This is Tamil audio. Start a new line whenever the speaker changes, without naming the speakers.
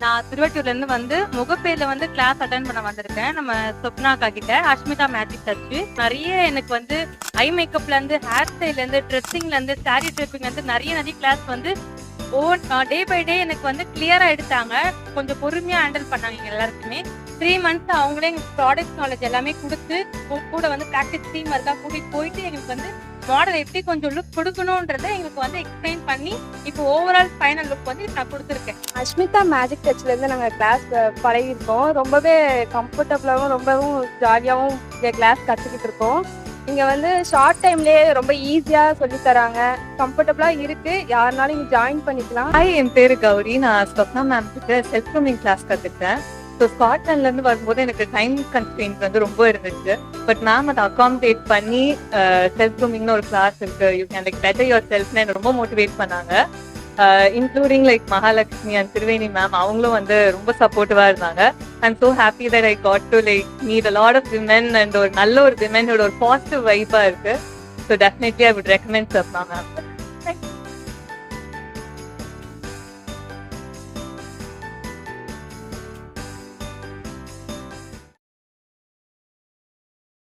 நான் திருவட்டூர்ல இருந்து வந்து முகப்பேர்ல வந்து கிளாஸ் அட்டென்ட் பண்ண வந்திருக்கேன். நம்ம சொப்னாக்கா கிட்ட அஷ்மிதா மேஜிக் டச். நிறைய எனக்கு வந்து ஐ மேக்கப்ல இருந்து ஹேர் ஸ்டைல்ல இருந்து ட்ரெஸ்ஸிங்ல இருந்து சாரி ட்ரிப்பிங்ல இருந்து நிறைய கிளாஸ் வந்து டே பை டே எனக்கு வந்து கிளியரா எடுத்தாங்க. கொஞ்சம் பொறுமையா ஹேண்டில் பண்ணாங்க எல்லாருக்குமே. 3 months அவங்களே எங்களுக்கு ப்ராடக்ட் நாலேஜ் எல்லாமே கொடுத்து கூட வந்து ப்ராக்டிஸ் டீம் இருக்கா கூட்டிட்டு போயிட்டு எங்களுக்கு வந்து மாடல் எப்படி கொஞ்சம் லுக் கொடுக்கணும்ன்றதை எங்களுக்கு வந்து எக்ஸ்பிளைன் பண்ணி இப்போ ஓவரால் ஃபைனல் லுக் வந்து நான் கொடுத்துருக்கேன்.
அஷ்மிதா மேஜிக் டச்ல இருந்து நாங்கள் கிளாஸ் பழகிருக்கோம். ரொம்பவே கம்ஃபர்டபுளாகவும் ரொம்பவும் ஜாலியாகவும் இந்த கிளாஸ் கற்றுக்கிட்டு இருக்கோம். இங்கே வந்து ஷார்ட் டைம்லேயே ரொம்ப ஈஸியாக சொல்லி தராங்க, கம்ஃபர்டபுளாக இருக்கு, யாருனாலும் இங்கே ஜாயின் பண்ணிக்கலாம்.
ஹாய், என் பேரு கௌரி. நான் ஸ்வப்னா மேம் கிட்ட செல்ஃப் க்ரூமிங் கிளாஸ் கற்றுக்கிட்டேன். ஸோ ஸ்காட்லாண்ட்ல இருந்து வரும்போது எனக்கு டைம் கன்ஸ்ட்ரெயின்ட் வந்து ரொம்ப இருந்துச்சு. பட் மேம் அதை அகாமடேட் பண்ணி செல்ஃப் க்ரூமிங்னு ஒரு கிளாஸ் இருக்கு, you can like better your செல்ஃப்னு என்ன ரொம்ப மோட்டிவேட் பண்ணாங்க. Including like Mahalakshmi and Thiruveni ma'am, அவங்களும் வந்து ரொம்ப சப்போர்ட்டிவா இருந்தாங்க. I'm so happy that I got to like meet a lot of women and ஒரு நல்ல ஒரு விமெனோட ஒரு பாசிட்டிவ் வைப்பா இருக்கு. So definitely I would recommend Swapna ma'am.